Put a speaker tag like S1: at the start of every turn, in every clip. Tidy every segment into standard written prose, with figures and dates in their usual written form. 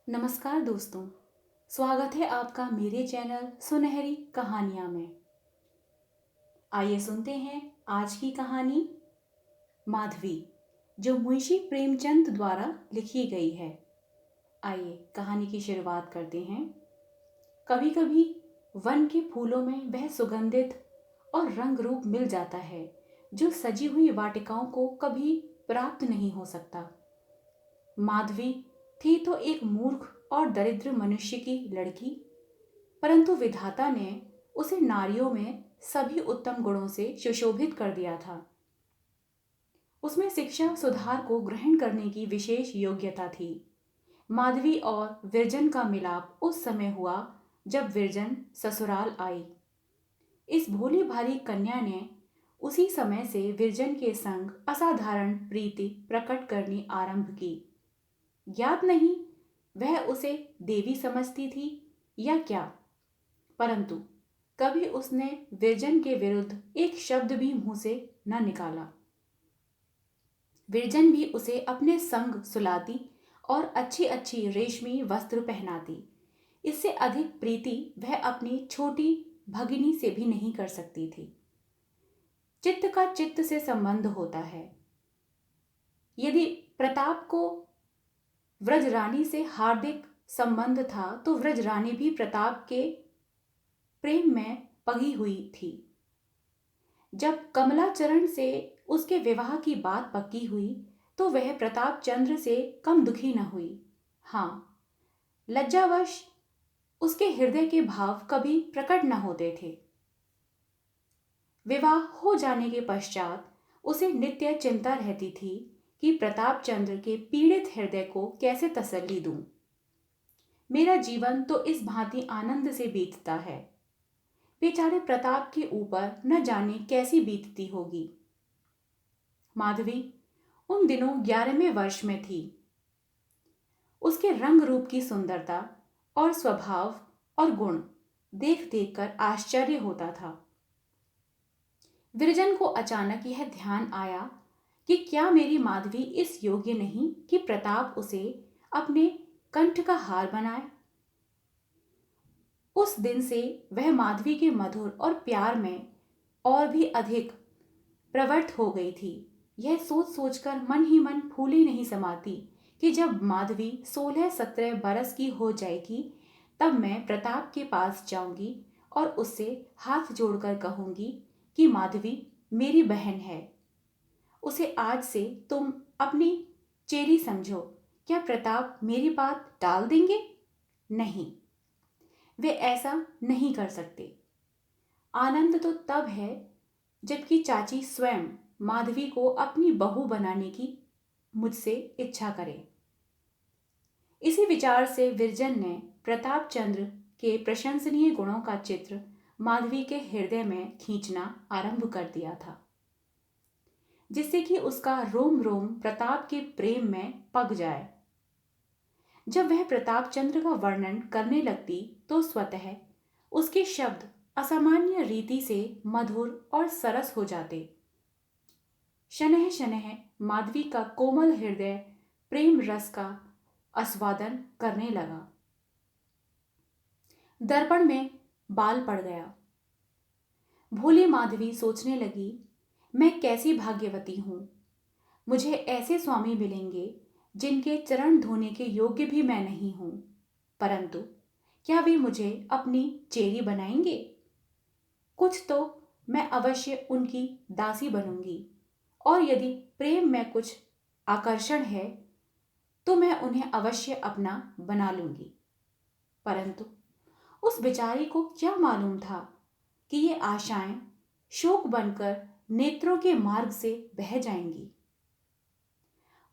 S1: नमस्कार दोस्तों। स्वागत है आपका मेरे चैनल सुनहरी कहानियाँ में। आइए सुनते हैं आज की कहानी माधवी, जो मुंशी प्रेमचंद द्वारा लिखी गई है। आइए कहानी की शुरुआत करते हैं। कभी कभी वन के फूलों में वह सुगंधित और रंग रूप मिल जाता है जो सजी हुई वाटिकाओं को कभी प्राप्त नहीं हो सकता। माधवी थी तो एक मूर्ख और दरिद्र मनुष्य की लड़की, परंतु विधाता ने उसे नारियों में सभी उत्तम गुणों से सुशोभित कर दिया था। उसमें शिक्षा सुधार को ग्रहण करने की विशेष योग्यता थी। माधवी और विरजन का मिलाप उस समय हुआ जब विरजन ससुराल आई। इस भोली भाली कन्या ने उसी समय से विरजन के संग असाधारण प्रीति प्रकट करनी आरंभ की। ज्ञात नहीं वह उसे देवी समझती थी या क्या, परंतु कभी उसने विरजन के विरुद्ध एक शब्द भी मुंह से न निकाला। विरजन भी उसे अपने संग सुलाती और अच्छी अच्छी रेशमी वस्त्र पहनाती। इससे अधिक प्रीति वह अपनी छोटी भगिनी से भी नहीं कर सकती थी। चित्त का चित्त से संबंध होता है। यदि प्रताप को व्रजरानी से हार्दिक संबंध था तो व्रजरानी भी प्रताप के प्रेम में पगी हुई थी। जब कमलाचरण से उसके विवाह की बात पक्की हुई तो वह प्रताप चंद्र से कम दुखी न हुई। हाँ, लज्जावश उसके हृदय के भाव कभी प्रकट न होते थे। विवाह हो जाने के पश्चात उसे नित्य चिंता रहती थी कि प्रताप चंद्र के पीड़ित हृदय को कैसे तसल्ली दूं। मेरा जीवन तो इस भांति आनंद से बीतता है, बेचारे प्रताप के ऊपर न जाने कैसी बीतती होगी। माधवी उन दिनों 11वें वर्ष में थी। उसके रंग रूप की सुंदरता और स्वभाव और गुण देख देख कर आश्चर्य होता था। विरजन को अचानक यह ध्यान आया कि क्या मेरी माधवी इस योग्य नहीं कि प्रताप उसे अपने कंठ का हार बनाए। उस दिन से वह माधवी के मधुर और प्यार में और भी अधिक प्रवृत्त हो गई थी। यह सोच सोचकर मन ही मन फूली नहीं समाती कि जब माधवी 16-17 बरस की हो जाएगी तब मैं प्रताप के पास जाऊंगी और उससे हाथ जोड़कर कहूंगी कि माधवी मेरी बहन है, उसे आज से तुम अपनी चेरी समझो। क्या प्रताप मेरी बात टाल देंगे? नहीं, वे ऐसा नहीं कर सकते। आनंद तो तब है जबकि चाची स्वयं माधवी को अपनी बहू बनाने की मुझसे इच्छा करे। इसी विचार से विरजन ने प्रताप चंद्र के प्रशंसनीय गुणों का चित्र माधवी के हृदय में खींचना आरंभ कर दिया था, जिससे कि उसका रोम रोम प्रताप के प्रेम में पग जाए। जब वह प्रताप चंद्र का वर्णन करने लगती तो स्वतः उसके शब्द असामान्य रीति से मधुर और सरस हो जाते। शनह शनह माधवी का कोमल हृदय प्रेम रस का आस्वादन करने लगा। दर्पण में बाल पड़ गया। भोली माधवी सोचने लगी, मैं कैसी भाग्यवती हूं, मुझे ऐसे स्वामी मिलेंगे जिनके चरण धोने के योग्य भी मैं नहीं हूं, परंतु क्या वे मुझे अपनी चेरी बनाएंगे? कुछ तो मैं अवश्य उनकी दासी बनूंगी, और यदि प्रेम में कुछ आकर्षण है तो मैं उन्हें अवश्य अपना बना लूंगी। परंतु उस बेचारी को क्या मालूम था कि ये आशाएं शोक बनकर नेत्रों के मार्ग से बह जाएंगी।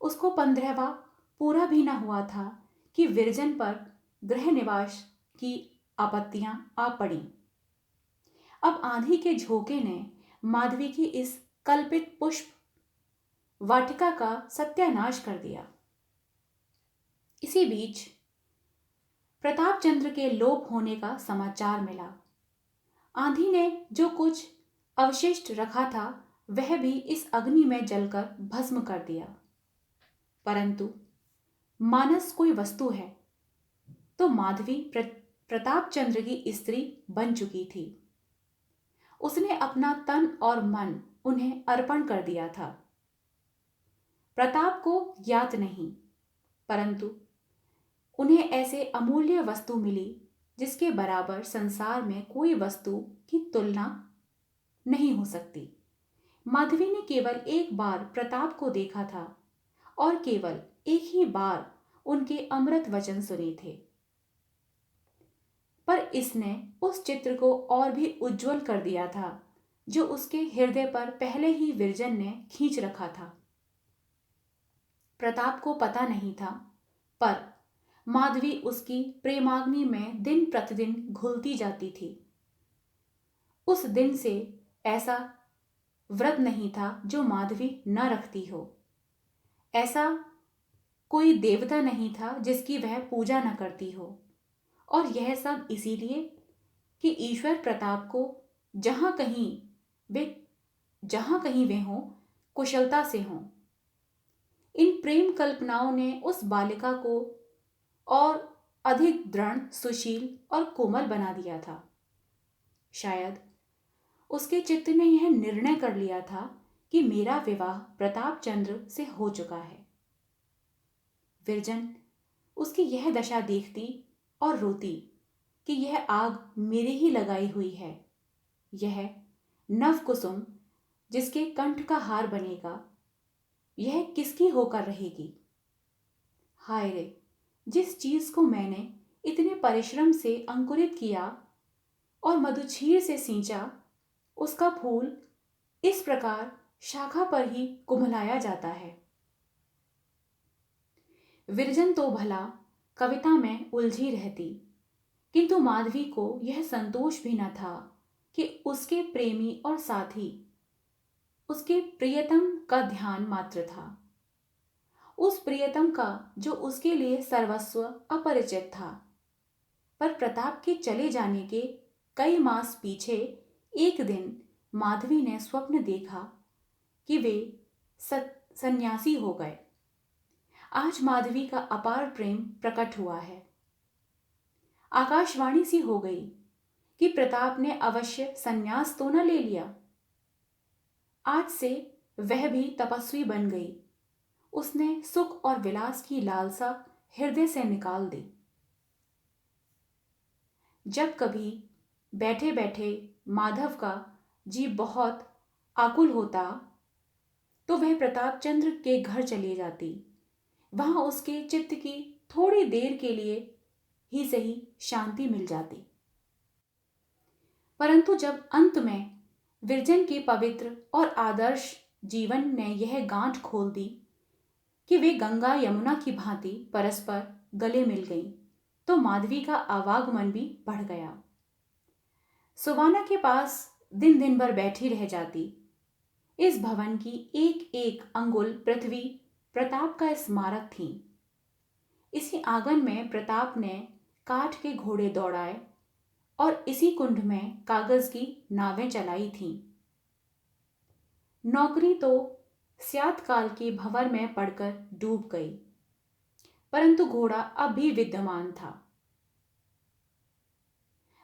S1: उसको 15वां पूरा भी न हुआ था कि विरजन पर गृह निवास की आपत्तियां आ पड़ी। अब आंधी के झोंके ने माधवी की इस कल्पित पुष्प वाटिका का सत्यानाश कर दिया। इसी बीच प्रताप चंद्र के लोप होने का समाचार मिला। आंधी ने जो कुछ अवशिष्ट रखा था वह भी इस अग्नि में जलकर भस्म कर दिया। परंतु मानस कोई वस्तु है, तो माधवी प्रताप चंद्र की स्त्री बन चुकी थी। उसने अपना तन और मन उन्हें अर्पण कर दिया था। प्रताप को ज्ञात नहीं, परंतु उन्हें ऐसे अमूल्य वस्तु मिली जिसके बराबर संसार में कोई वस्तु की तुलना नहीं हो सकती। माधवी ने केवल एक बार प्रताप को देखा था और केवल एक ही बार उनके अमृत वचन सुने थे, पर इसने उस चित्र को और भी उज्जवल कर दिया था जो उसके हृदय पर पहले ही विरजन ने खींच रखा था। प्रताप को पता नहीं था, पर माधवी उसकी प्रेमाग्नि में दिन प्रतिदिन घुलती जाती थी। उस दिन से ऐसा व्रत नहीं था जो माधवी न रखती हो, ऐसा कोई देवता नहीं था जिसकी वह पूजा न करती हो, और यह सब इसीलिए कि ईश्वर प्रताप को जहां कहीं वे हों कुशलता से हों। इन प्रेम कल्पनाओं ने उस बालिका को और अधिक दृढ़, सुशील और कोमल बना दिया था। शायद उसके चित्त ने यह निर्णय कर लिया था कि मेरा विवाह प्रताप चंद्र से हो चुका है। विरजन उसकी यह दशा देखती और रोती कि यह आग मेरी ही लगाई हुई है। यह नव कुसुम जिसके कंठ का हार बनेगा, यह किसकी होकर रहेगी? हाय रे, जिस चीज को मैंने इतने परिश्रम से अंकुरित किया और मधुछीर से सींचा, उसका फूल इस प्रकार शाखा पर ही कुम्हलाया जाता है। विरजन तो भला कविता में उलझी रहती, किंतु माधवी को यह संतोष भी न था कि उसके प्रेमी और साथी उसके प्रियतम का ध्यान मात्र था, उस प्रियतम का जो उसके लिए सर्वस्व अपरिचित था। पर प्रताप के चले जाने के कई मास पीछे एक दिन माधवी ने स्वप्न देखा कि वे सन्यासी हो गए। आज माधवी का अपार प्रेम प्रकट हुआ है। आकाशवाणी सी हो गई कि प्रताप ने अवश्य सन्यास तो न ले लिया। आज से वह भी तपस्वी बन गई। उसने सुख और विलास की लालसा हृदय से निकाल दी। जब कभी बैठे बैठे माधव का जी बहुत आकुल होता तो वह प्रताप चंद्र के घर चली जाती। वहां उसके चित्त की थोड़ी देर के लिए ही सही शांति मिल जाती। परंतु जब अंत में विरजन के पवित्र और आदर्श जीवन ने यह गांठ खोल दी कि वे गंगा यमुना की भांति परस्पर गले मिल गईं, तो माधवी का आवागमन भी बढ़ गया। सुवाना के पास दिन दिन भर बैठी रह जाती। इस भवन की एक एक अंगुल पृथ्वी प्रताप का स्मारक थी। इसी आंगन में प्रताप ने काठ के घोड़े दौड़ाए और इसी कुंड में कागज की नावें चलाई थीं। नौकरी तो स्यात काल के भंवर में पड़कर डूब गई, परंतु घोड़ा अब भी विद्यमान था।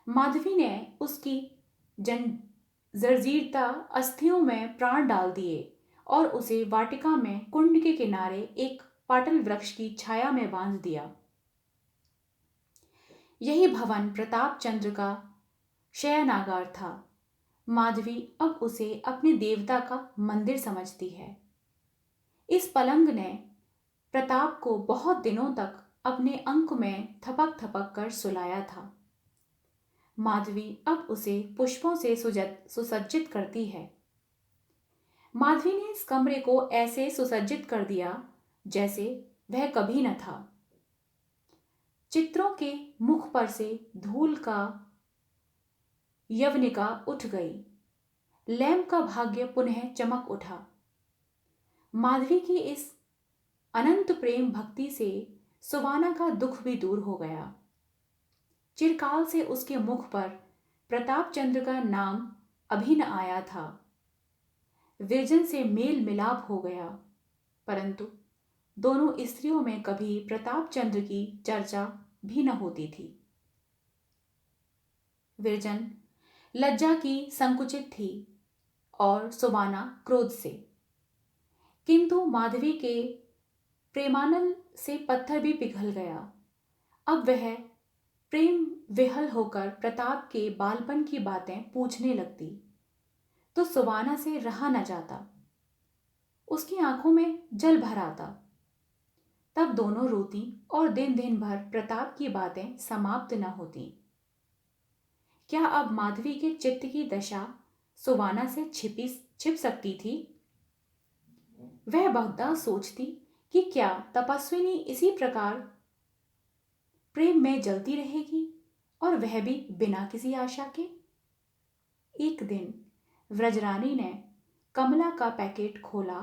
S1: माधवी ने उसकी जर्जीरता अस्थियों में प्राण डाल दिए और उसे वाटिका में कुंड के किनारे एक पाटल वृक्ष की छाया में बांध दिया। यही भवन प्रताप चंद्र का शयनागार था। माधवी अब उसे अपने देवता का मंदिर समझती है। इस पलंग ने प्रताप को बहुत दिनों तक अपने अंक में थपक थपक कर सुलाया था। माधवी अब उसे पुष्पों से सुसज्जित करती है। माधवी ने इस कमरे को ऐसे सुसज्जित कर दिया जैसे वह कभी न था। चित्रों के मुख पर से धूल का यवनिका उठ गई। लैम्प का भाग्य पुनः चमक उठा। माधवी की इस अनंत प्रेम भक्ति से सुवाना का दुख भी दूर हो गया। चिरकाल से उसके मुख पर प्रताप चंद्र का नाम अभी न आया था। विरजन से मेल मिलाप हो गया, परंतु दोनों स्त्रियों में कभी प्रताप चंद्र की चर्चा भी न होती थी। विरजन लज्जा की संकुचित थी और सुबाना क्रोध से, किंतु माधवी के प्रेमानल से पत्थर भी पिघल गया। अब वह प्रेम विहल होकर प्रताप के बालपन की बातें पूछने लगती तो सुबाना से रहा न जाता, उसकी आंखों में जल भर आता। तब दोनों रोती और दिन दिन भर प्रताप की बातें समाप्त न होती। क्या अब माधवी के चित्त की दशा सुबाना से छिप सकती थी? वह बहुधा सोचती कि क्या तपस्विनी इसी प्रकार प्रेम में जलती रहेगी और वह भी बिना किसी आशा के। एक दिन व्रजरानी ने कमला का पैकेट खोला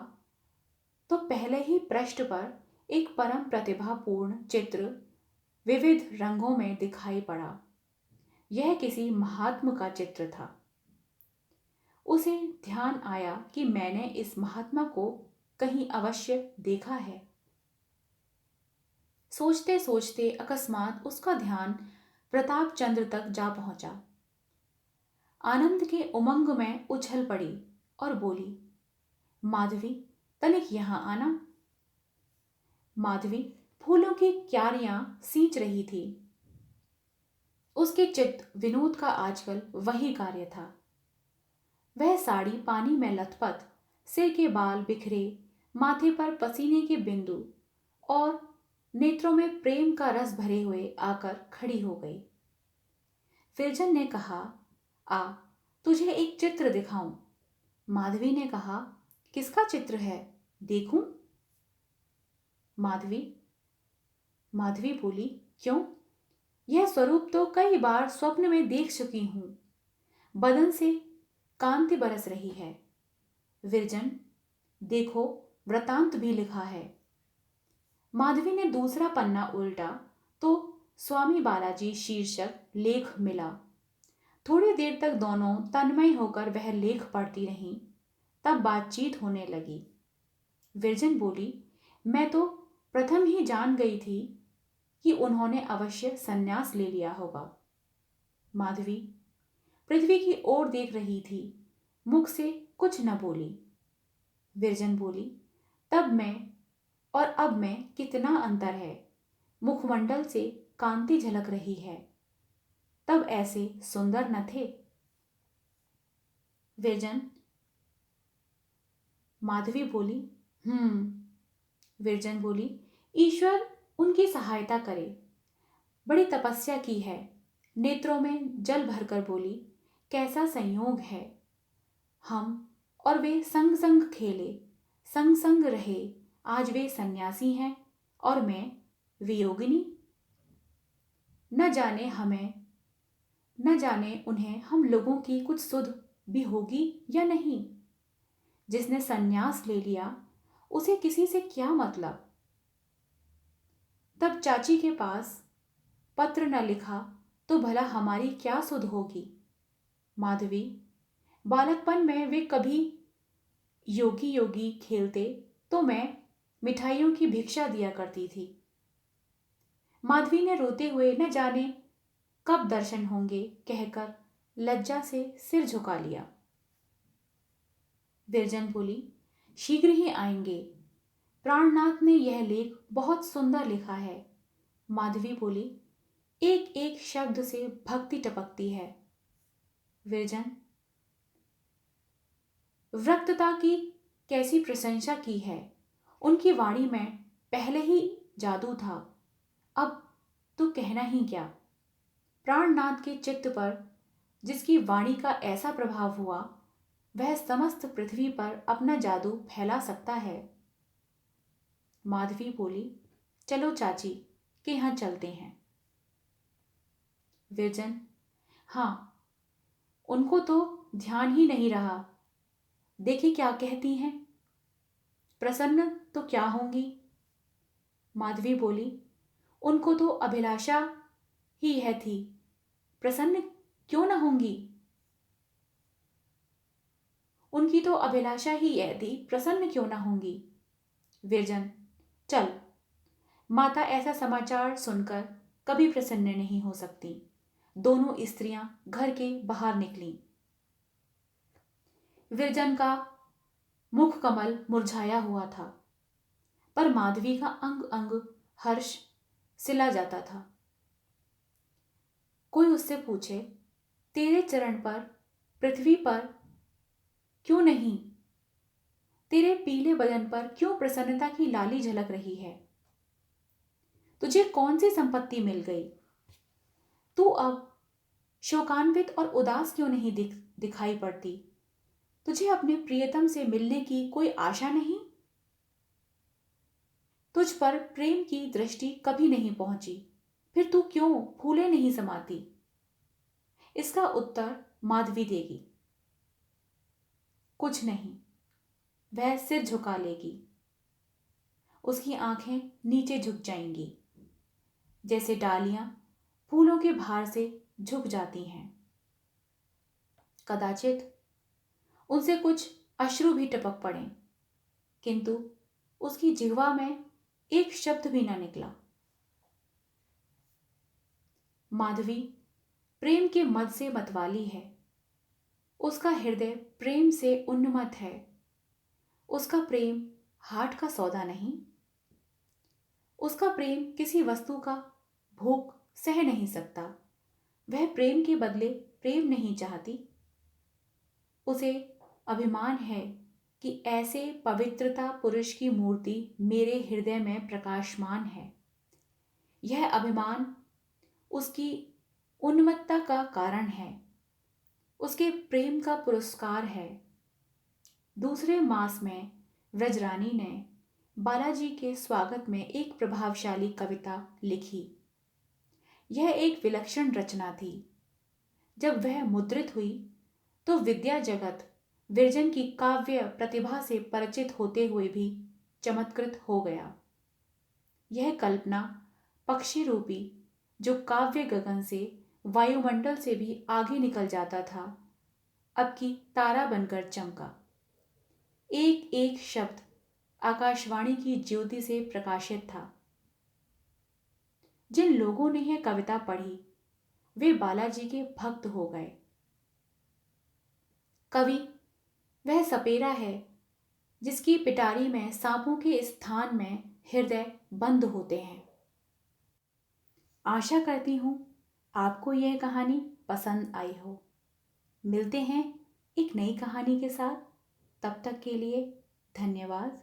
S1: तो पहले ही पृष्ठ पर एक परम प्रतिभापूर्ण चित्र विविध रंगों में दिखाई पड़ा। यह किसी महात्मा का चित्र था। उसे ध्यान आया कि मैंने इस महात्मा को कहीं अवश्य देखा है। सोचते सोचते अकस्मात उसका ध्यान प्रताप चंद्र तक जा पहुंचा। आनंद के उमंग में उछल पड़ी और बोली, माधवी तनिक यहां आना। माधवी फूलों की क्यारियां सींच रही थी। उसके चित्त विनोद का आजकल वही कार्य था। वह साड़ी पानी में लथपथ, सिर के बाल बिखरे, माथे पर पसीने के बिंदु और नेत्रों में प्रेम का रस भरे हुए आकर खड़ी हो गई। फिरजन ने कहा, आ तुझे एक चित्र दिखाऊं। माधवी ने कहा, किसका चित्र है, देखूं? माधवी बोली, क्यों? यह स्वरूप तो कई बार स्वप्न में देख चुकी हूं। बदन से कांति बरस रही है। विरजन देखो, वृतांत भी लिखा है। माधवी ने दूसरा पन्ना उल्टा तो स्वामी बालाजी शीर्षक लेख मिला। थोड़ी देर तक दोनों तन्मय होकर वह लेख पढ़ती रहीं। तब बातचीत होने लगी। विरजन बोली, मैं तो प्रथम ही जान गई थी कि उन्होंने अवश्य संन्यास ले लिया होगा। माधवी पृथ्वी की ओर देख रही थी, मुख से कुछ न बोली। विरजन बोली, तब मैं और अब में कितना अंतर है। मुखमंडल से कांति झलक रही है, तब ऐसे सुंदर न थे। विरजन माधवी बोली, विरजन बोली, ईश्वर उनकी सहायता करे। बड़ी तपस्या की है। नेत्रों में जल भरकर बोली, कैसा संयोग है। हम और वे संग संग खेले, संग संग रहे। आज वे सन्यासी हैं और मैं वियोगिनी। न जाने उन्हें हम लोगों की कुछ सुध भी होगी या नहीं। जिसने सन्यास ले लिया उसे किसी से क्या मतलब। तब चाची के पास पत्र न लिखा तो भला हमारी क्या सुध होगी। माधवी बालकपन में वे कभी योगी योगी खेलते तो मैं मिठाइयों की भिक्षा दिया करती थी। माधवी ने रोते हुए न जाने कब दर्शन होंगे कहकर लज्जा से सिर झुका लिया। विरजन बोली, शीघ्र ही आएंगे। प्राणनाथ ने यह लेख बहुत सुंदर लिखा है। माधवी बोली, एक एक शब्द से भक्ति टपकती है। विरजन वक्तता की कैसी प्रशंसा की है। उनकी वाणी में पहले ही जादू था, अब तो कहना ही क्या। प्राणनाथ के चित्त पर जिसकी वाणी का ऐसा प्रभाव हुआ वह समस्त पृथ्वी पर अपना जादू फैला सकता है। माधवी बोली, चलो चाची के यहाँ चलते हैं। विरजन, हाँ, उनको तो ध्यान ही नहीं रहा। देखिए क्या कहती हैं। प्रसन्न तो क्या होंगी। माधवी बोली, उनको तो अभिलाषा ही यह थी, प्रसन्न क्यों न होंगी। उनकी तो अभिलाषा ही यह थी, प्रसन्न क्यों न होंगी। विरजन, चल। माता ऐसा समाचार सुनकर कभी प्रसन्न नहीं हो सकती। दोनों स्त्रियां घर के बाहर निकलीं। विरजन का मुख कमल मुरझाया हुआ था, पर माधवी का अंग अंग हर्ष सिला जाता था। कोई उससे पूछे, तेरे चरण पर पृथ्वी पर क्यों नहीं, तेरे पीले बदन पर क्यों प्रसन्नता की लाली झलक रही है? तुझे कौन सी संपत्ति मिल गई? तू अब शोकान्वित और उदास क्यों नहीं दिखाई पड़ती? तुझे अपने प्रियतम से मिलने की कोई आशा नहीं? तुझ पर प्रेम की दृष्टि कभी नहीं पहुंची, फिर तू क्यों फूले नहीं समाती? इसका उत्तर माधवी देगी। कुछ नहीं। वह सिर झुका लेगी। उसकी आंखें नीचे झुक जाएंगी, जैसे डालियां फूलों के भार से झुक जाती हैं। कदाचित उनसे कुछ अश्रु भी टपक पड़े, किंतु उसकी जिह्वा में एक शब्द भी न निकला। माधवी प्रेम के मद से मतवाली है। उसका हृदय प्रेम से उन्मत्त है। उसका प्रेम हाट का सौदा नहीं। उसका प्रेम किसी वस्तु का भोग सह नहीं सकता। वह प्रेम के बदले प्रेम नहीं चाहती। उसे अभिमान है कि ऐसे पवित्रता पुरुष की मूर्ति मेरे हृदय में प्रकाशमान है। यह अभिमान उसकी उन्मत्तता का कारण है, उसके प्रेम का पुरस्कार है। दूसरे मास में व्रजरानी ने बालाजी के स्वागत में एक प्रभावशाली कविता लिखी। यह एक विलक्षण रचना थी। जब वह मुद्रित हुई तो विद्या जगत विरजन की काव्य प्रतिभा से परिचित होते हुए भी चमत्कृत हो गया। यह कल्पना पक्षी रूपी, जो काव्य गगन से वायुमंडल से भी आगे निकल जाता था, अब की तारा बनकर चमका। एक एक शब्द आकाशवाणी की ज्योति से प्रकाशित था। जिन लोगों ने यह कविता पढ़ी वे बालाजी के भक्त हो गए। कवि वह सपेरा है जिसकी पिटारी में सांपों के स्थान में हृदय बंद होते हैं। आशा करती हूँ आपको यह कहानी पसंद आई हो। मिलते हैं एक नई कहानी के साथ। तब तक के लिए धन्यवाद।